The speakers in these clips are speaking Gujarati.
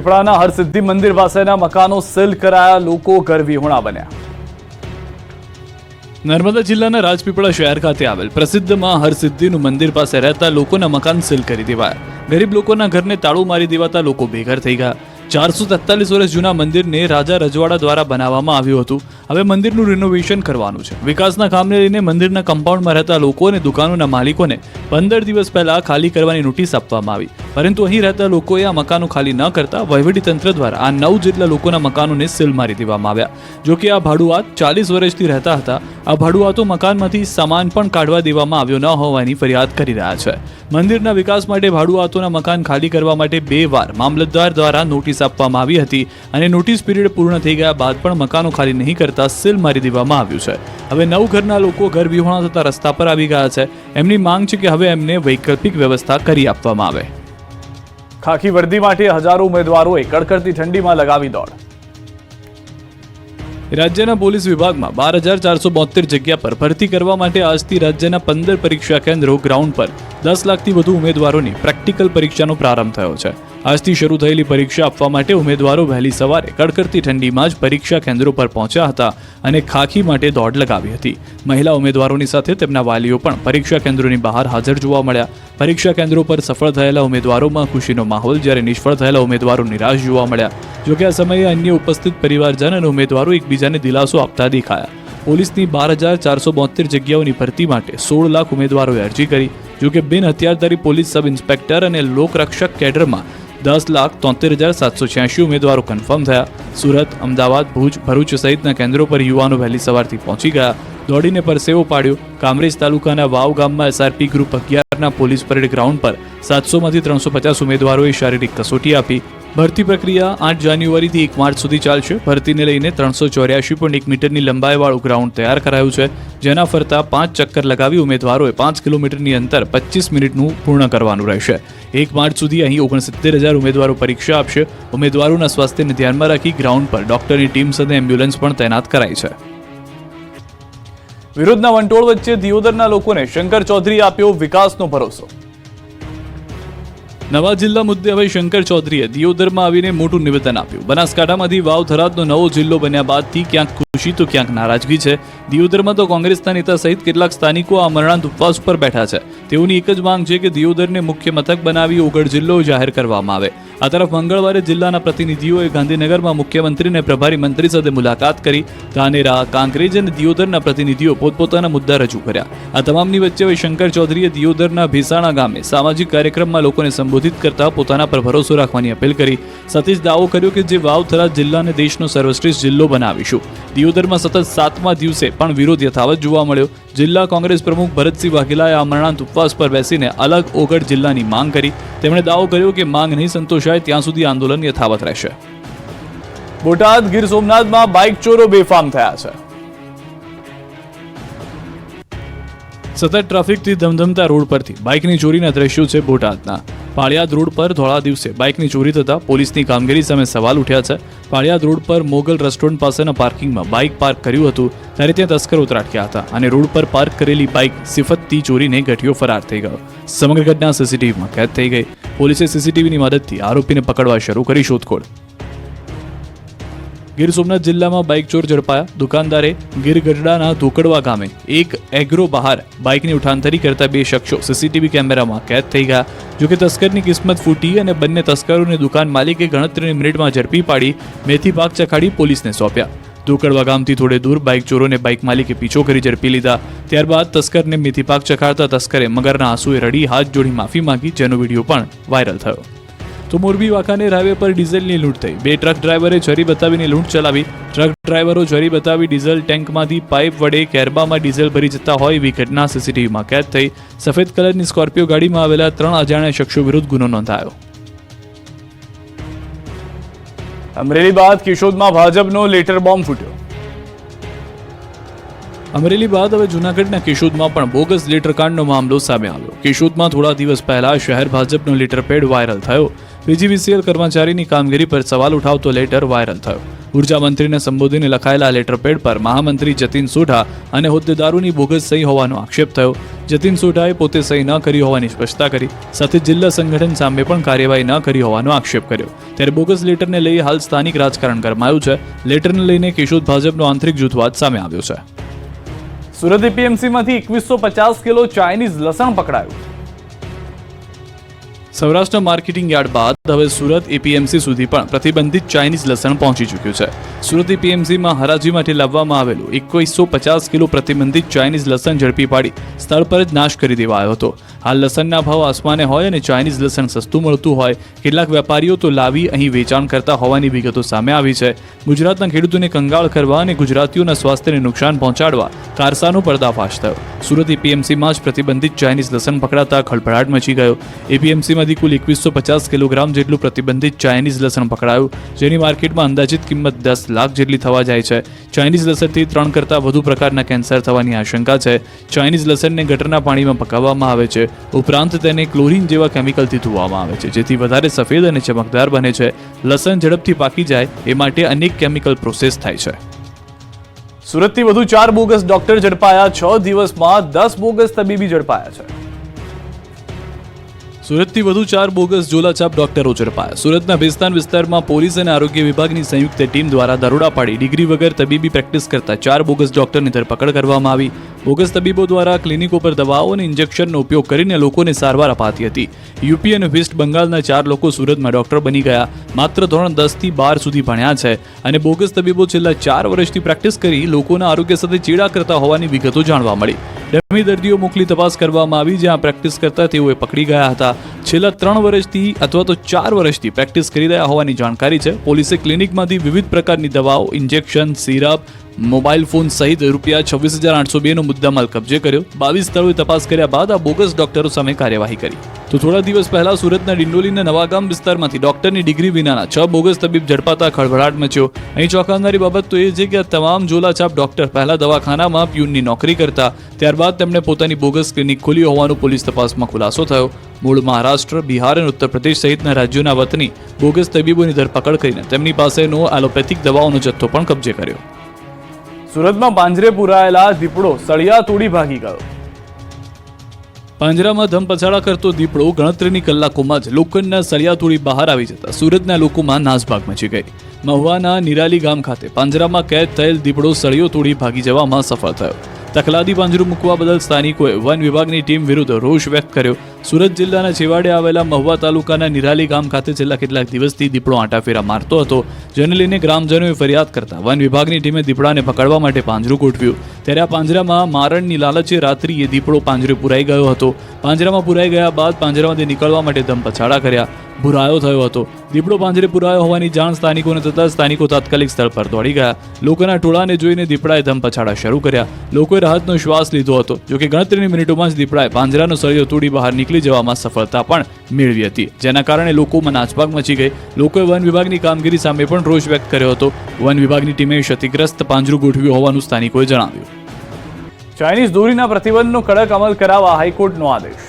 રાજપીપળાના હરસિદ્ધિ મંદિર પાસેના મકાનો સીલ કરાયા, લોકો ઘરવિહોણા બન્યા। નર્મદા જિલ્લાના રાજપીપળા શહેર ખાતે આવેલ પ્રસિદ્ધ માં હરસિદ્ધિનું મંદિર પાસે રહેતા લોકોના મકાન સીલ કરી દેવાયા। ગરીબ લોકોના ઘરને તાળું મારી દેવાતા લોકો બેઘર થઈ ગયા। 443 વર્ષ જૂના મંદિરને રાજા રજવાડા દ્વારા બનાવવામાં આવ્યું હતું। હવે મંદિરનું રિનોવેશન કરવાનું છે। વિકાસના કામને લઈને મંદિરના કમ્પાઉન્ડમાં રહેતા લોકો અને દુકાનોના માલિકોને 15 દિવસ પહેલા ખાલી કરવાની નોટિસ આપવામાં આવી, પરંતુ અહીં રહેતા લોકોએ આ મકાનો ખાલી ન કરતા વહીવટીતંત્ર દ્વારા આ 9 જેટલા લોકોના મકાનોને સીલ મારી દેવામાં આવ્યા। જો કે આ ભાડુઆત 40 વર્ષથી રહેતા હતા। આ ભાડુઆતો મકાનમાંથી સામાન પણ કાઢવા દેવામાં આવ્યો ન હોવાની ફરિયાદ કરી રહ્યા છે। મંદિરના વિકાસ માટે ભાડુઆતોના મકાન ખાલી કરવા માટે 2 વાર મામલતદાર દ્વારા નોટિસ આપવામાં આવી હતી અને નોટિસ પીરિયડ પૂર્ણ થઈ ગયા બાદ પણ મકાનો ખાલી નહીં કરતા સીલ મારી દેવામાં આવ્યું છે। હવે 9 ઘરના લોકો ઘર વિહોણા થતા રસ્તા પર આવી ગયા છે। એમની માંગ છે કે હવે એમને વૈકલ્પિક વ્યવસ્થા કરી આપવામાં આવે। ખાખી વર્દી માટે હજારો ઉમેદવારોએ કડકડતી ઠંડીમાં લગાવી દોડ। રાજ્યના પોલીસ વિભાગમાં 12,472 જગ્યા પર ભરતી કરવા માટે આજથી રાજ્યના 15 પરીક્ષા કેન્દ્રો ગ્રાઉન્ડ પર 10 લાખથી વધુ ઉમેદવારોની પ્રેક્ટિકલ પરીક્ષાનો પ્રારંભ થયો છે। આજથી શરૂ થયેલી પરીક્ષા આપવા માટે ઉમેદવારો વહેલી સવારે કડકડતી ઠંડીમાં જ પરીક્ષા કેન્દ્રો પર પહોંચ્યા હતા અને ખાખી માટે દોડ લગાવી હતી। મહિલા ઉમેદવારોની સાથે તેમના વાલીઓ પણ પરીક્ષા કેન્દ્રોની બહાર હાજર જોવા મળ્યા। પરીક્ષા કેન્દ્રો પર સફળ થયેલા ઉમેદવારોમાં ખુશીનો માહોલ, જ્યારે નિષ્ફળ થયેલા ઉમેદવારો નિરાશ જોવા મળ્યા। જોકે આ સમયે અન્ય ઉપસ્થિત પરિવારજન અને ઉમેદવારો એકબીજાને દિલાસો આપતા દેખાયા। પોલીસની 12,472 જગ્યાઓની ભરતી માટે 16 લાખ ઉમેદવારોએ અરજી કરી। જોકે બિન હથિયારધારી પોલીસ સબ ઇન્સ્પેક્ટર અને લોકરક્ષક કેડરમાં 10,73,786 ઉમેદવારો કન્ફર્મ થયા। સુરત, અમદાવાદ, ભુજ, ભરૂચ સહિતના કેન્દ્રો પર યુવાનો વહેલી સવારથી પહોંચી ગયા। દોડીને પરસેવો પાડ્યો। કામરેજ તાલુકાના વાવ ગામમાં એસઆરપી ગ્રુપ 11ના પોલીસ પરેડ ગ્રાઉન્ડ પર 700માંથી 350 ઉમેદવારોએ શારીરિક કસોટી આપી। ભરતી પ્રક્રિયા 8 જાન્યુઆરીથી 1 માર્ચ સુધી ચાલશે। ભરતીને લઈને 384.1 મીટરની લંબાઈવાળું ગ્રાઉન્ડ તૈયાર કરાયું છે, જેના ફરતા 5 ચક્કર લગાવી ઉમેદવારોએ 5 કિલોમીટરની અંતર 25 મિનિટનું પૂર્ણ કરવાનું રહેશે। 1 માર્ચ સુધી અહીં 69,000 ઉમેદવારો પરીક્ષા આપશે। ઉમેદવારોના સ્વાસ્થ્યને ધ્યાનમાં રાખી ગ્રાઉન્ડ પર ડોક્ટરની ટીમ સાથે એમ્બ્યુલન્સ પણ તૈનાત કરાઈ છે। વિરોધના વંટોળ વચ્ચે દિયોદરના લોકોને શંકર ચૌધરીએ આપ્યો વિકાસનો ભરોસો। નવા જિલ્લા મુદ્દે હવે શંકર ચૌધરીએ દિયોદરમાં આવીને મોટું નિવેદન આપ્યું। બનાસકાંઠામાંથી વાવ થરાદનો નવો જિલ્લો બન્યા બાદથી ક્યાંક ખુશી તો ક્યાંક નારાજગી છે। દિયોદરમાં તો કોંગ્રેસના નેતા સહિત કેટલાક સ્થાનિકો આ અમરનાથ ઉપવાસ પર બેઠા છે। તેઓની એક જ માંગ છે કે દિયોદરને મુખ્ય મથક બનાવી ઓગળ જિલ્લો જાહેર કરવામાં આવે। આ તરફ મંગળવારે જિલ્લાના પ્રતિનિધિઓએ ગાંધીનગરમાં મુખ્યમંત્રી અને પ્રભારી મંત્રી સાથે મુલાકાત કરી। ધાનેરા, કાંકરેજ અને દિયોદરના પ્રતિનિધિઓ પોતપોતાના મુદ્દા રજૂ કર્યા। આ તમામની વચ્ચે હવે શંકર ચૌધરીએ દિયોદરના ભેસાણા ગામે સામાજિક કાર્યક્રમમાં લોકોને સંબોધિત કરતા પોતાના પર ભરોસો રાખવાની અપીલ કરી। સાથે જ દાવો કર્યો કે જે વાવ થરાદ જિલ્લાને દેશનો સર્વશ્રેષ્ઠ જિલ્લો બનાવીશું। દિયોદરમાં સતત 7મા દિવસે પણ વિરોધ યથાવત જોવા મળ્યો। જિલ્લા કોંગ્રેસ પ્રમુખ ભરતસિંહ વાઘેલાએ અમરનાથ ઉપવાસ પર બેસીને અલગ ઓગળ જિલ્લાની માંગ કરી। તેમણે દાવો કર્યો કે માંગ નહીં સંતોષાય ત્યાં સુધી આંદોલન યથાવત રહેશે। બોટાદ, ગીર સોમનાથમાં બાઇક ચોરો બેફામ થયા છે। સતત ટ્રાફિકથી ધમધમતા રોડ પરથી બાઇકની ચોરીના દ્રશ્યો છે બોટાદના। પાળિયાદ રોડ પર ધોળા દિવસે બાઇકની ચોરી થતા પોલીસની કામગીરી સામે સવાલ ઉઠ્યા છે। પાળિયાદ રોડ પર મોગલ રેસ્ટોરન્ટ પાસેના પાર્કિંગમાં બાઇક પાર્ક કર્યું હતું ત્યારે ત્યાં તસ્કરો ત્રાટક્યા હતા અને રોડ પર પાર્ક કરેલી બાઇક સિફતથી ચોરીને ગઠિયો ફરાર થઈ ગયો। સમગ્ર ઘટના સીસીટીવીમાં કેદ થઈ ગઈ। પોલીસે સીસીટીવીની મદદથી આરોપીને પકડવા શરૂ કરી શોધખોળ। ગીર સોમનાથ જિલ્લામાં બાઇક ચોર ઝડપાયા। દુકાનદારે ગીરગઢડાના ધોકડવા ગામે એક એગ્રો બહાર બાઇકની ઉઠાંતરી કરતા 2 શખ્સો સીસીટીવી કેમેરામાં કેદ થઈ ગયા। જોકે તસ્કરની કિસ્મત ફૂટી અને બંને તસ્કરોને દુકાન માલિકે ગણતરીની મિનિટમાં ઝડપી પાડી મેથી પાક ચખાડી પોલીસને સોંપ્યા। ધોકડવા ગામથી થોડે દૂર બાઇક ચોરોને બાઇક માલિકે પીછો કરી ઝડપી લીધા। ત્યારબાદ તસ્કરને મેથી પાક ચખાડતા તસ્કરે મગરના આંસુએ રડી હાથ જોડી માફી માંગી, જેનો વિડીયો પણ વાયરલ થયો। તો મોરબી વાંકાનેર હાઈવે પર ડીઝલની લૂંટ થઈ। 2 ટ્રક ડ્રાઈવરે છરી બતાવીને લૂંટ ચલાવી। ટ્રક ડ્રાઈવરો છરી બતાવી ડીઝલ ટેન્કમાંથી પાઇપ વડે કેરબામાં ડીઝલ ભરી જતા હોય એવી ઘટના સીસીટીવીમાં કેદ થઈ। સફેદ કલરની સ્કોર્પિયો ગાડીમાં આવેલા 3 અજાણ્યા શખ્સો વિરુદ્ધ ગુનો નોંધાયો। અમરેલી બાદ કેશોદમાં ભાજપનો લેટર બોમ્બ ફૂટ્યો। અમરેલી બાદ હવે જૂનાગઢના કેશોદમાં પણ બોગસ લેટર કાંડનો મામલો સામે આવ્યો। કેશોદમાં થોડા દિવસ પહેલા શહેર ભાજપનો લેટર પેડ વાયરલ થયો। પીજીવીસીએલ કર્મચારીની કામગીરી પર સવાલ ઉઠાવતો લેટર વાયરલ થયો। ઉર્જા મંત્રીને સંબોધીને લખાયેલા લેટર પેડ પર મહામંત્રી જતીન સોઢા અને હોદ્દેદારોની બોગસ સહી હોવાનો આક્ષેપ થયો। જતીન સોઢાએ પોતે સહી ન કરી હોવાની સ્પષ્ટતા કરી, સાથે જિલ્લા સંગઠન સામે પણ કાર્યવાહી ન કરી હોવાનો આક્ષેપ કર્યો. ત્યારે બોગસ લેટરને લઈ હાલ સ્થાનિક રાજકારણ ગરમાયું છે. લેટરને લઈને કેશોદ ભાજપનો આંતરિક જૂથવાદ સામે આવ્યો છે. સુરત એપીએમસીમાંથી 2150 કિલો ચાઇનીઝ લસણ પકડાયું. સૌરાષ્ટ્ર માર્કેટિંગ યાર્ડ બાદ હવે સુરત એપીએમસી સુધી પણ પ્રતિબંધિત ચાઇનીઝ લસણ પહોંચી ચૂક્યું છે. સુરત એપીએમસીમાં હરાજી માટે લાવવામાં આવેલું 2150 કિલો પ્રતિબંધિત ચાઇનીઝ લસણ ઝડપી પાડી સ્થળ પર જ નાશ કરી દેવાયો હતો. હાલ લસણના ભાવ આસમાને હોય અને ચાઇનીઝ લસણ સસ્તું મળતું હોય, કેટલાક વેપારીઓ તો લાવી અહીં વેચાણ કરતા હોવાની વિગતો સામે આવી છે. ગુજરાતના ખેડૂતોને કંગાળ કરવા અને ગુજરાતીઓના સ્વાસ્થ્યને નુકસાન પહોંચાડવા કારસાનો પર્દાફાશ થયો. સુરત એપીએમસીમાં જ પ્રતિબંધિત ચાઇનીઝ લસણ પકડાતા ખળભળાટ મચી ગયો. એપીએમસીમાંથી કુલ 2150 કિલોગ્રામ જેટલું પ્રતિબંધિત ચાઇનીઝ લસણ પકડાયું, જેની માર્કેટમાં અંદાજિત કિંમત 10 લાખ જેટલી થવા જાય છે. ચાઇનીઝ લસણથી 3 કરતાં વધુ પ્રકારના કેન્સર થવાની આશંકા છે. ચાઇનીઝ લસણને ગટરના પાણીમાં પકાવવામાં આવે છે, ઉપરાંત તેને ક્લોરીન જેવા કેમિકલથી ધોવામાં આવે છે, જેથી વધારે સફેદ અને ચમકદાર બને છે. લસણ ઝડપથી પાકી જાય એ માટે અનેક કેમિકલ પ્રોસેસ થાય છે. સુરતથી વધુ 4 બોગસ ડોક્ટર ઝડપાયા. 6 દિવસમાં 10 બોગસ તબીબી ઝડપાયા છે. સુરતથી વધુ 4 બોગસ ઝોલાછાપ ડોક્ટરો ઝડપાયા. સુરતના ભેસ્તાન વિસ્તારમાં પોલીસ અને આરોગ્ય વિભાગની સંયુક્ત ટીમ દ્વારા દરોડા પાડી ડિગ્રી વગર તબીબી પ્રેક્ટિસ કરતા 4 બોગસ ડોક્ટરની ધરપકડ કરવામાં આવી. બોગસ તબીબો દ્વારા ક્લિનિકો પર દવાઓ અને ઇન્જેક્શનનો ઉપયોગ કરીને લોકોને સારવાર અપાતી હતી. યુપી અને વેસ્ટ બંગાળના 4 લોકો સુરતમાં ડોક્ટર બની ગયા. માત્ર ધોરણ 10 થી 12 સુધી ભણ્યા છે અને બોગસ તબીબો છેલ્લા 4 વર્ષથી પ્રેક્ટિસ કરી લોકોના આરોગ્ય સાથે ચેડા કરતા હોવાની વિગતો જાણવા મળી. ડમી દર્દીઓ મોકલી તપાસ કરવામાં આવી, જ્યાં પ્રેક્ટિસ કરતા તેઓએ પકડી ગયા હતા. છેલ્લા 3 વર્ષથી અથવા તો 4 વર્ષથી પ્રેક્ટિસ કરી રહ્યા હોવાની જાણકારી છે. પોલીસે ક્લિનિકમાંથી વિવિધ પ્રકારની દવાઓ, ઇન્જેક્શન, સિરપ, મોબાઈલ ફોન સહિત રૂપિયા 26,802 નો મુદ્દામાલ કબજે કર્યો. 22 સ્થળોએ તપાસ કર્યા બાદ આ બોગસ ડોક્ટરો સામે કાર્યવાહી કરી. તો થોડા દિવસ પહેલા સુરતના ડિંડોલીના નવાગામ વિસ્તારમાંથી ડોક્ટરની ડિગ્રી વિનાના 6 બોગસ તબીબ ઝડપાતા ખળભળાટ મચ્યો. અહીં ચોંકાવનારી બાબત તો એ છે કે આ તમામ ઝોલાછાપ ડોક્ટર પહેલા દવાખાનામાં પ્યુનની નોકરી કરતા, ત્યારબાદ તેમણે પોતાની બોગસ ક્લિનિક ખોલી હોવાનો પોલીસ તપાસમાં ખુલાસો થયો. મૂળ મહારાષ્ટ્ર, બિહાર અને ઉત્તર પ્રદેશ સહિતના રાજ્યોના વતની બોગસ તબીબોની ધરપકડ કરીને તેમની પાસેનો એલોપેથિક દવાઓનો જથ્થો પણ કબજે કર્યો. સુરતમાં પાંજરે પુરાયેલા દીપડો સળિયા તોડી ભાગી ગયો. પાંજરામાં ધમપછાડા કરતો દીપડો ગણતરીની કલાકોમાં જ લોખંડના સળિયા તોડી બહાર આવી જતા સુરતના લોકોમાં નાસભાગ મચી ગઈ. મહુવાના નિરાલી ગામ ખાતે પાંજરામાં કેદ થયેલ દીપડો સળિયો તોડી ભાગી જવામાં સફળ થયો. તખલાદી પાંજરું મૂકવા બદલ સ્થાનિકોએ વન વિભાગની ટીમ વિરુદ્ધ રોષ વ્યક્ત કર્યો. સુરત જિલ્લાના છેવાડે આવેલા મહુવા તાલુકાના નિરાલી ગામ ખાતે છેલ્લા કેટલાક દિવસથી દીપડો આંટાફેરા મારતો હતો, જેને લઈને ગ્રામજનોએ ફરિયાદ કરતા વન વિભાગની ટીમે દીપડાને પકડવા માટે પાંજરું ગોઠવ્યું. ત્યારે આ પાંજરામાં મારણની લાલચે રાત્રિએ દીપડો પાંજરે પુરાઈ ગયો હતો. પાંજરામાં પુરાઈ ગયા બાદ પાંજરામાંથી નીકળવા માટે ધમપછાડા કર્યા. ભુરાયો થયો હતો. દીપડો પાંજરે પુરાયો હોવાની જાણ સ્થાનિકોને થતાં સ્થાનિકો તાત્કાલિક સ્થળ પર દોડી ગયા. લોકોના ટોળાને જોઈને દીપડાએ ધમપછાડા શરૂ કર્યા. લોકોએ રાહતનો શ્વાસ લીધો હતો. જોકે ગણતરીની મિનિટોમાં જ દીપડાએ પાંજરાનો સળિયો તોડી બહાર નીકળી જવામાં સફળતા પણ મેળવી હતી, જેના કારણે લોકોમાં નાસભાગ મચી ગઈ. લોકોએ વન વિભાગની કામગીરી સામે પણ રોષ વ્યક્ત કર્યો હતો. વન વિભાગની ટીમે ક્ષતિગ્રસ્ત પાંજરું ગોઠવ્યું હોવાનું સ્થાનિકોએ જણાવ્યું. ચાઇનીઝ દોરીના પ્રતિબંધનો કડક અમલ કરાવવા હાઈકોર્ટનો આદેશ.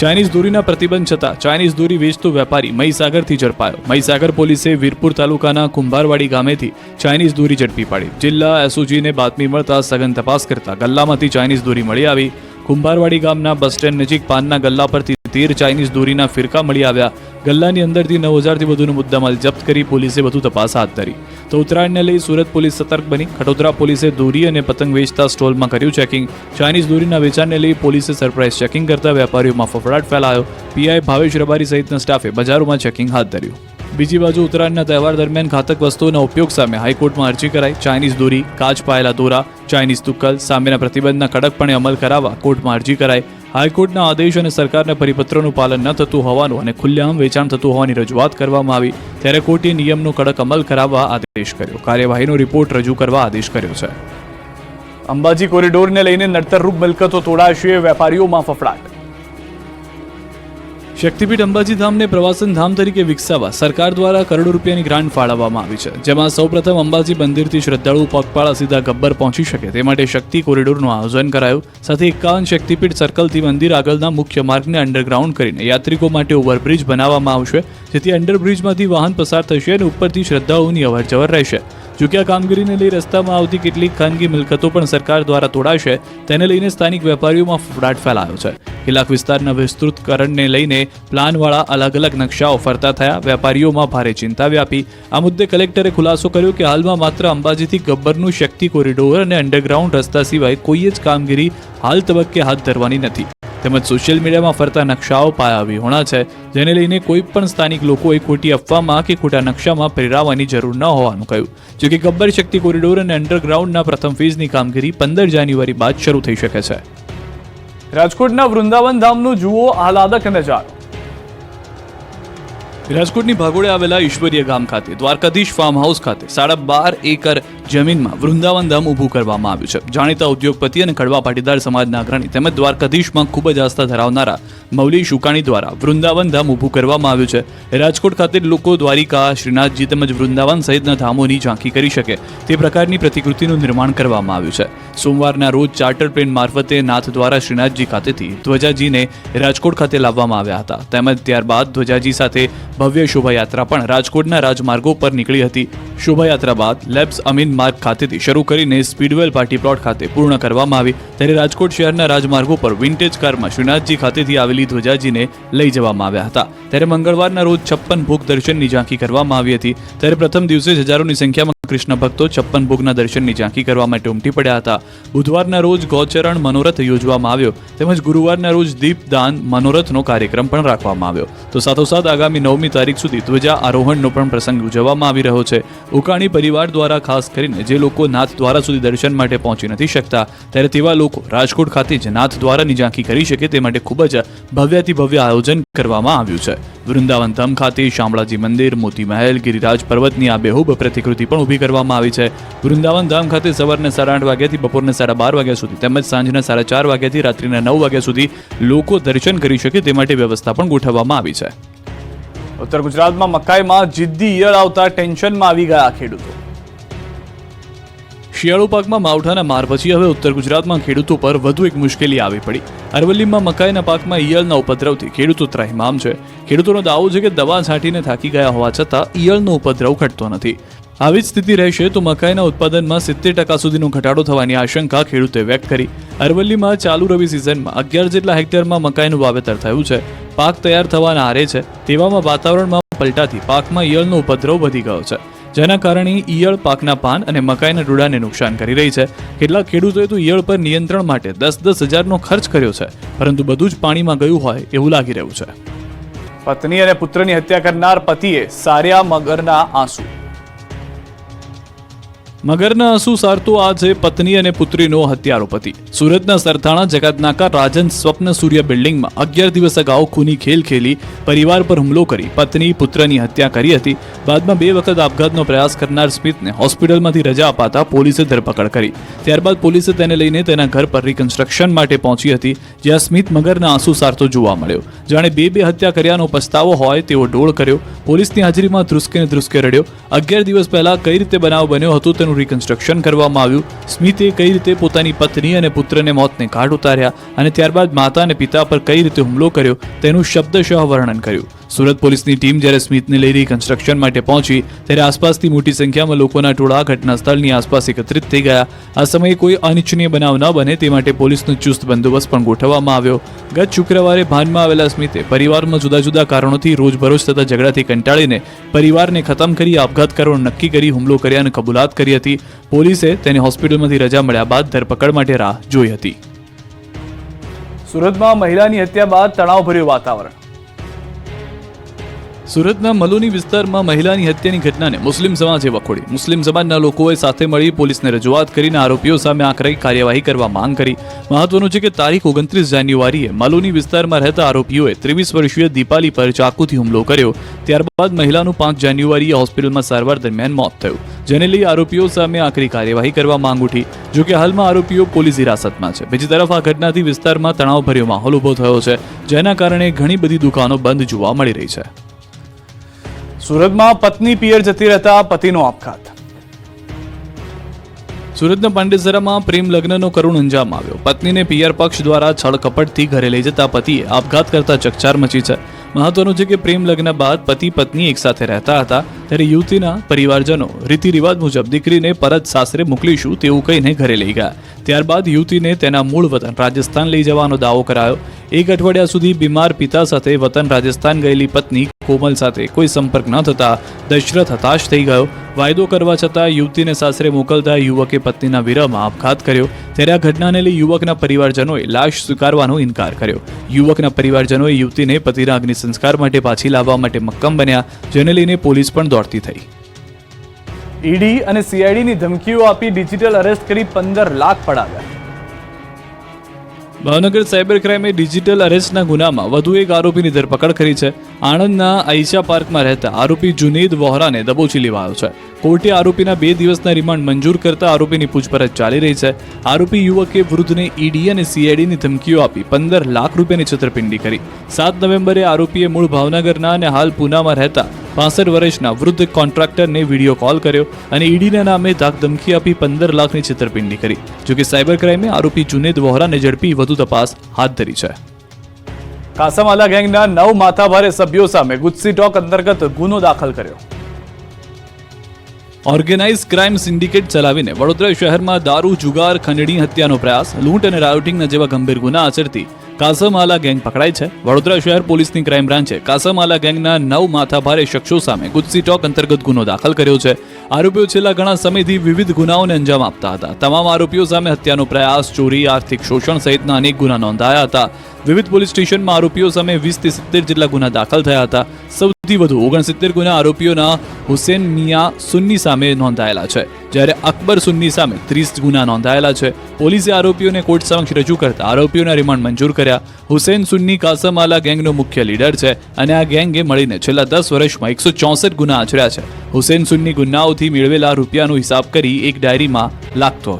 ચાઇનીઝ દોરીના પ્રતિબંધ છતાં ચાઇનીઝ દોરી વેચતો વેપારી મહીસાગરથી ઝડપાયો. મહીસાગર પોલીસે વીરપુર તાલુકાના કુંભારવાડી ગામેથી ચાઇનીઝ દોરી ઝડપી પાડી. જિલ્લા એસઓજીને બાતમી મળતા સઘન તપાસ કરતા ગલ્લામાંથી ચાઇનીઝ દોરી મળી આવી. કુંભારવાડી ગામના બસ સ્ટેન્ડ નજીક પાનના ગલ્લા પરથી 13 ચાઇનીઝ દોરીના ફિરકા મળી આવ્યા. ગલ્લાની અંદરથી 9,000થી વધુનો મુદ્દામાલ જપ્ત કરી પોલીસે વધુ તપાસ હાથ ધરી. તો ઉત્તરાયણને લઈ સુરત પોલીસ સતર્ક બની. ખટોદરા પોલીસે દોરી અને પતંગ વેચતા સ્ટોલમાં કર્યું ચેકિંગ. ચાઇનીઝ દોરીના વેચાણને લઈ પોલીસે સરપ્રાઇઝ ચેકિંગ કરતા વેપારીઓમાં ફફડાટ ફેલાયો. પીઆઈ ભાવેશ રબારી સહિતના સ્ટાફે બજારોમાં ચેકિંગ હાથ ધર્યું. બીજી બાજુ ઉત્તરાયણના તહેવાર દરમિયાન ઘાતક વસ્તુઓના ઉપયોગ સામે હાઈકોર્ટમાં અરજી કરાઈ. ચાઇનીઝ દોરી, કાચ પાયેલા દોરા, ચાઇનીઝ તુક્કલ સામેના પ્રતિબંધના કડકપણે અમલ કરાવવા કોર્ટમાં અરજી કરાઈ. હાઈકોર્ટના આદેશ અને સરકારના પરિપત્રોનું પાલન ન થતું હોવાનું અને ખુલ્લેઆમ વેચાણ થતું હોવાની રજૂઆત કરવામાં આવી. ત્યારે કોર્ટે નિયમનો કડક અમલ કરાવવા આદેશ કર્યો. કાર્યવાહીનો રિપોર્ટ રજૂ કરવા આદેશ કર્યો છે. અંબાજી કોરિડોરને લઈને નડતરરૂપ મિલકતો તોડાશે, વેપારીઓમાં ફફડાટ. શક્તિપીઠ અંબાજી ધામને પ્રવાસન ધામ તરીકે વિકસાવવા સરકાર દ્વારા કરોડો રૂપિયાની ગ્રાન્ટ ફાળવવામાં આવી છે, જેમાં સૌપ્રથમ અંબાજી મંદિરથી શ્રદ્ધાળુઓ પગપાળા સીધા ગબ્બર પહોંચી શકે તે માટે શક્તિ કોરિડોરનું આયોજન કરાયું. સાથે 51 શક્તિપીઠ સર્કલથી મંદિર આગળના મુખ્ય માર્ગને અંડરગ્રાઉન્ડ કરીને યાત્રિકો માટે ઓવરબ્રિજ બનાવવામાં આવશે, જેથી અંડરબ્રિજમાંથી વાહન પસાર થશે અને ઉપરથી શ્રદ્ધાળુઓની અવરજવર રહેશે. જોકે આ કામગીરીને લઈ રસ્તામાં આવતી કેટલીક ખાનગી મિલકતો પણ સરકાર દ્વારા તોડાશે, તેને લઈને સ્થાનિક વેપારીઓમાં ફફડાટ ફેલાયો છે. કેટલાક વિસ્તારના વિસ્તૃતકરણને લઈને પ્લાનવાળા અલગ અલગ નકશાઓ ફરતા થયા. વેપારીઓમાં ભારે ચિંતા વ્યાપી. આ મુદ્દે કલેક્ટરે ખુલાસો કર્યો કે હાલમાં માત્ર અંબાજીથી ગબ્બરનું શક્તિ કોરિડોર અને અંડરગ્રાઉન્ડ રસ્તા સિવાય કોઈ જ કામગીરી હાલ તબક્કે હાથ ધરવાની નથી. તેમજ સોશિયલ મીડિયામાં ફરતા નકશાઓ પાયાવિહોણા છે, જેને લઈને કોઈ પણ સ્થાનિક લોકોએ ખોટી અફવામાં કે ખોટા નકશામાં પ્રેરાવાની જરૂર ન હોવાનું કહ્યું. જોકે ગબ્બર શક્તિ કોરિડોર અને અંડરગ્રાઉન્ડના પ્રથમ ફેઝની કામગીરી 15 જાન્યુઆરી બાદ શરૂ થઈ શકે છે. રાજકોટના વૃંદાવન ધામનું જુઓ આહલાદક નજારો. રાજકોટની ભાગોળે આવેલા ઈશ્વરીય ગામ ખાતે દ્વારકાધીશ ફાર્મ હાઉસ ખાતે 12.5 એકર જમીનમાં વૃંદાવન ધામ ઊભું કરવામાં આવ્યું છે. જાણીતા ઉદ્યોગપતિ અને કડવા પાટીદાર સમાજના અગ્રણી તેમજ દ્વારકાધીશમાં ખૂબ જ આસ્થા ધરાવનારા મૌલી શુકાણી દ્વારા વૃંદાવન ધામ ઊભું કરવામાં આવ્યું છે. રાજકોટ ખાતે લોકો દ્વારિકા, શ્રીનાથજી તેમજ વૃંદાવન સહિતના ધામોની ઝાંખી કરી શકે તે પ્રકારની પ્રતિકૃતિનું નિર્માણ કરવામાં આવ્યું છે. સોમવારના રોજ ચાર્ટર પ્લેન મારફતે નાથ દ્વારા શ્રીનાથજી ખાતેથી ધ્વજાજીને રાજકોટ ખાતે લાવવામાં આવ્યા હતા. તેમજ ત્યારબાદ ધ્વજાજી સાથે ભવ્ય શોભાયાત્રા પણ રાજકોટના રાજમાર્ગો પર નીકળી હતી. શોભાયાત્રા બાદ લેબ્સ અમીન માર્ગ ખાતેથી શરૂ કરીને સ્પીડવેલ પાર્ટી પ્લોટ ખાતે પૂર્ણ કરવામાં આવી. ત્યારે રાજકોટ શહેરના રાજમાર્ગો પર વિન્ટેજ કારમાં શ્રીનાથજી ખાતેથી આવેલી ધ્વજાજીને લઈ જવામાં આવ્યા હતા. ત્યારે મંગળવારના રોજ 56 ભોગ દર્શનની ઝાંખી કરવામાં આવી હતી. ત્યારે પ્રથમ દિવસે હજારોની સંખ્યામાં કૃષ્ણ ભક્તો 56 ભોગના દર્શનની ઝાંખી કરવા માટે ઉમટી પડ્યા હતા. બુધવારના રોજ ગૌચરણ મનોરથ યોજવામાં આવ્યો તેમજ ગુરુવારના રોજ દીપદાન મનોરથનો કાર્યક્રમ પણ રાખવામાં આવ્યો. તો સાથોસાથ આગામી 9મી તારીખ સુધી ધ્વજા આરોહણનો પણ પ્રસંગ ઉજવવામાં આવી રહ્યો છે. ઉકાણી પરિવાર દ્વારા ખાસ કરીને જે લોકો નાથ દ્વારા સુધી દર્શન માટે પહોંચી નથી શકતા, ત્યારે તેવા લોકો રાજકોટ ખાતે જ નાથ દ્વારાની ઝાંખી કરી શકે તે માટે ખૂબ જ ભવ્યાતિ ભવ્ય આયોજન કરવામાં આવ્યું છે. વૃંદાવન ધામ ખાતે શામળાજી મંદિર, મોતી મહેલ, ગિરિરાજ પર્વતની આબેહૂબ પ્રતિકૃતિ પણ ઊભી કરવામાં આવી છે. વૃંદાવન ધામ ખાતે સવારના 8:30 વાગ્યાથી બપોરના 12:30 વાગ્યા સુધી તેમજ સાંજના 4:30 વાગ્યાથી રાત્રિના 9 વાગ્યા સુધી લોકો દર્શન કરી શકે તે માટે વ્યવસ્થા પણ ગોઠવવામાં આવી છે. ઉત્તર ગુજરાતમાં મકાઈમાં જિદ્દી ઈયળ આવતા ટેન્શનમાં આવી ગયા ખેડૂતો. શિયાળુ પાકમાં માવઠાના માર પછી હવે ઉત્તર ગુજરાતમાં ખેડૂતો પર વધુ એક મુશ્કેલી આવી પડી. અરવલ્લીમાં મકાઈના પાકમાં ઈયળના ઉપદ્રવથી ખેડૂતો ત્રાહિમામ છે. ખેડૂતોનો દાવો છે કે દવા છાંટીને થાકી ગયા હોવા છતાં ઈયળનો ઉપદ્રવ ઘટતો નથી. આવી જ સ્થિતિ રહેશે તો મકાઈના ઉત્પાદનમાં 70% સુધીનો ઘટાડો થવાની આશંકા ખેડૂતે વ્યક્ત કરી. અરવલ્લીમાં ચાલુ રવિ સિઝનમાં 11 જેટલા હેક્ટરમાં મકાઈનું વાવેતર થયું છે. પાક તૈયાર થવાના આરે છે. તેવામાં વાતાવરણમાં પલટાથી પાકમાં ઈયળનો ઉપદ્રવ વધી ગયો છે, જેના કારણે ઈયળ પાકના પાન અને મકાઈના ડૂડાને નુકસાન કરી રહી છે. કેટલાક ખેડૂતોએ તો ઈયળ પર નિયંત્રણ માટે 10-10 હજારનો ખર્ચ કર્યો છે, પરંતુ બધું જ પાણીમાં ગયું હોય એવું લાગી રહ્યું છે. પત્ની અને પુત્રની હત્યા કરનાર પતિએ સાર્યા મગરના આંસુ. મગરના આંસુ સારતો આ છે પત્ની અને પુત્રીનો હત્યારો પતિ. સુરતના સરથાણા જગતનાકા રાજન સ્વપ્ન સૂર્ય બિલ્ડિંગમાં 11 દિવસ અગાઉ ખૂની ખેલ ખેલી પરિવાર પર હુમલો કરી પત્ની પુત્રની હત્યા કરી હતી. બાદમાં 2 વખત આપઘાતનો પ્રયાસ કરનાર સ્મિતને હોસ્પિટલમાંથી રજા અપાતા પોલીસે ધરપકડ કરી. ત્યારબાદ પોલીસે તેને લઈને તેના ઘર પર રિકન્સ્ટ્રક્શન માટે પહોંચી હતી, જ્યાં સ્મિત મગરના આંસુ સારતો જોવા મળ્યો. જાણે બે હત્યા કર્યાનો પસ્તાવો હોય તેવો ડોળ કર્યો. પોલીસની હાજરીમાં ધ્રુસકે રડ્યો. 11 દિવસ પહેલા કઈ રીતે બનાવ બન્યો હતો તેનું રિકન્સ્ટ્રક્શન કરવામાં આવ્યું. સ્મિતે કઈ રીતે પોતાની પત્ની અને પુત્રને મોતને ઘાટ ઉતાર્યા અને ત્યારબાદ માતા અને પિતા પર કઈ રીતે હુમલો કર્યો તેનું શબ્દશઃ વર્ણન કર્યું. સુરત પોલીસની ટીમ જ્યારે સ્મિતને લઈ રિકન્સ્ટ્રક્શન માટે પહોંચી ત્યારે આસપાસથી મોટી સંખ્યામાં લોકોના ટોળા ઘટના સ્થળની આસપાસ એકત્રિત થઈ ગયા. આ સમયે કોઈ અનિચ્છનીય બનાવ ન બને તે માટે પોલીસનો ચુસ્ત બંદોબસ્ત પણ ગોઠવવામાં આવ્યો. ગત શુક્રવારે ભાનમાં આવેલા સ્મિતે પરિવારમાં જુદા જુદા કારણોથી રોજબરોજ થતા ઝઘડાથી કંટાળીને પરિવારને ખતમ કરી આપઘાત કરવાનું નક્કી કરી હુમલો કર્યાની કબૂલાત કરી હતી. પોલીસે તેને હોસ્પિટલમાંથી રજા મળ્યા બાદ ધરપકડ માટે રાહ જોઈ હતી. સુરતમાં મહિલાની હત્યા બાદ તણાવભર્યું વાતાવરણ. સુરતના મલુની વિસ્તારમાં મહિલાની હત્યાની ઘટનાને મુસ્લિમ સમાજે વખોડી. મુસ્લિમ સમાજના લોકોએ સાથે મળી પોલીસને રજૂઆત કરીને આરોપીઓ સામે આકરી કાર્યવાહી કરવા માંગ કરી. મહત્વનું છે કે તારીખ 29 જાન્યુઆરીએ મલુની વિસ્તારમાં રહેતા આરોપીઓએ 23 વર્ષીય દીપાલી પર ચાકુથી હુમલો કર્યો. ત્યારબાદ મહિલાનું 5 જાન્યુઆરીએ હોસ્પિટલમાં સારવાર દરમિયાન મોત થયું, જેને લઈ આરોપીઓ સામે આકરી કાર્યવાહી કરવા માંગ ઉઠી. જોકે હાલમાં આરોપીઓ પોલીસ હિરાસતમાં છે. બીજી તરફ આ ઘટનાથી વિસ્તારમાં તણાવભર્યો માહોલ ઉભો થયો છે, જેના કારણે ઘણી બધી દુકાનો બંધ જોવા મળી રહી છે. સુરતમાં પત્ની પિયર જતી રહેતા પતિનો આપઘાત. સુરતના પાંડેસરામાં પ્રેમ લગ્નનો કરુણ અંજામ આવ્યો. પત્નીને પિયર પક્ષ દ્વારા છળકપટથી ઘરે લઈ જતા પતિએ આપઘાત કરતા ચકચાર મચી છે. મહત્વનું છે કે પ્રેમ લગ્ન બાદ પતિ પત્ની એકસાથે રહેતા હતા. ત્યારે યુવતીના પરિવારજનો રીતિ રિવાજ મુજબ દીકરીને પરત સાસરે મોકલીશું તેવું કહીને ઘરે લઈ ગયા. ત્યારબાદ યુવતીને તેના મૂળ વતન રાજસ્થાન લઈ જવાનો દાવો કરાયો. એક અઠવાડિયા સુધી બીમાર પિતા સાથે વતન રાજસ્થાન ગયેલી પત્ની કોમલ સાથે કોઈ સંપર્ક ન થતા દશરથ હતાશ થઈ ગયો. વાયદો કરવા છતાં યુવતીને સાસરે મોકલતા યુવકે પત્નીના વિરહમાં આપઘાત કર્યો. ત્યારે આ ઘટનાને લઈ યુવકના પરિવારજનોએ લાશ સ્વીકારવાનો ઇનકાર કર્યો. યુવકના પરિવારજનોએ યુવતીને પતિના અગ્નિ સંસ્કાર માટે પાછી લાવવા માટે મક્કમ બન્યા, જેને લઈને પોલીસ પણ દોડતી થઈ. ઈડી અને સીઆઈડીની ધમકીઓ આપી ડિજિટલ અરેસ્ટ કરી 15 લાખ પડાવ્યા. ભાવનગર સાયબર ક્રાઇમે ડિજિટલ અરેસ્ટના ગુનામાં વધુ એક આરોપીની ધરપકડ કરી છે. આણંદના આઈશા પાર્કમાં રહેતા આરોપી જુનેદ વોહરાને દબોચી લેવાયો છે. કોર્ટે આરોપીના 2 દિવસના રિમાન્ડ મંજૂર કરતા આરોપીની પૂછપરછ ચાલી રહી છે. આરોપી યુવકે વૃદ્ધને ઈડી અને સીઆઈડીની ધમકીઓ આપી 15 લાખ રૂપિયાની છેતરપિંડી કરી. 7 નવેમ્બરે આરોપીએ મૂળ ભાવનગરના અને હાલ પૂનામાં રહેતા 65 વર્ષના વૃદ્ધ કોન્ટ્રાક્ટરને વિડીયો કોલ કર્યો અને ઈડીના નામે ધમકી આપી 15 લાખની છેતરપિંડી કરી. જોકે સાયબર ક્રાઇમે આરોપી જુનેદ વોહરાને ઝડપી વધુ તપાસ હાથ ધરી છે. કાસામાલા ગેંગના 9 માથાભારે સભ્યો સામે ગુજસી ટોક અંતર્ગત ગુનો દાખલ કર્યો. ઓર્ગેનાઇઝ ક્રાઇમ સિન્ડિકેટ ચલાવીને વડોદરા શહેરમાં દારૂ, જુગાર, ખંડણી હત્યાનો પ્રયાસ, લૂંટ અને રાયોટિંગના જેવા ગંભીર ગુના આચરતી કાસામાલા ગેંગ પકડાઈ છે. વડોદરા શહેર પોલીસની ક્રાઇમ બ્રાન્ચે કાસામાલા ગેંગના 9 માથાભારે શખ્સો સામે ગુજસી ટોક અંતર્ગત ગુનો દાખલ કર્યો છે. આરોપીઓ છેલ્લા ઘણા સમયથી વિવિધ ગુનાઓને અંજામ આપતા હતા. તમામ આરોપીઓ સામે હત્યાનો પ્રયાસ, ચોરી, આર્થિક શોષણ સહિતના અનેક ગુના નોંધાયા હતા. વિવિધ પોલીસ સ્ટેશનમાં આરોપીઓ સામે 20 થી 70 જેટલા ગુના દાખલ થયા હતા. સૌથી વધુ 69 ગુના આરોપીઓના હુસેન મિયા સુન્ની સામે નોંધાયેલા છે, જ્યારે અકબર સુન્ની સામે 30 ગુના નોંધાયેલા છે. પોલીસે આરોપીઓને કોર્ટ સમક્ષ રજૂ કરતા આરોપીઓના રિમાન્ડ મંજૂર કર્યા. હુસેન સુન્ની કાસામાલા ગેંગનો મુખ્ય લીડર છે અને આ ગેંગે મળીને છેલ્લા 10 વર્ષમાં 164 ગુના આચર્યા છે. હુસેન સુન્ની ગુનાઓથી મેળવેલા રૂપિયાનો હિસાબ કરી એક ડાયરીમાં લાખતો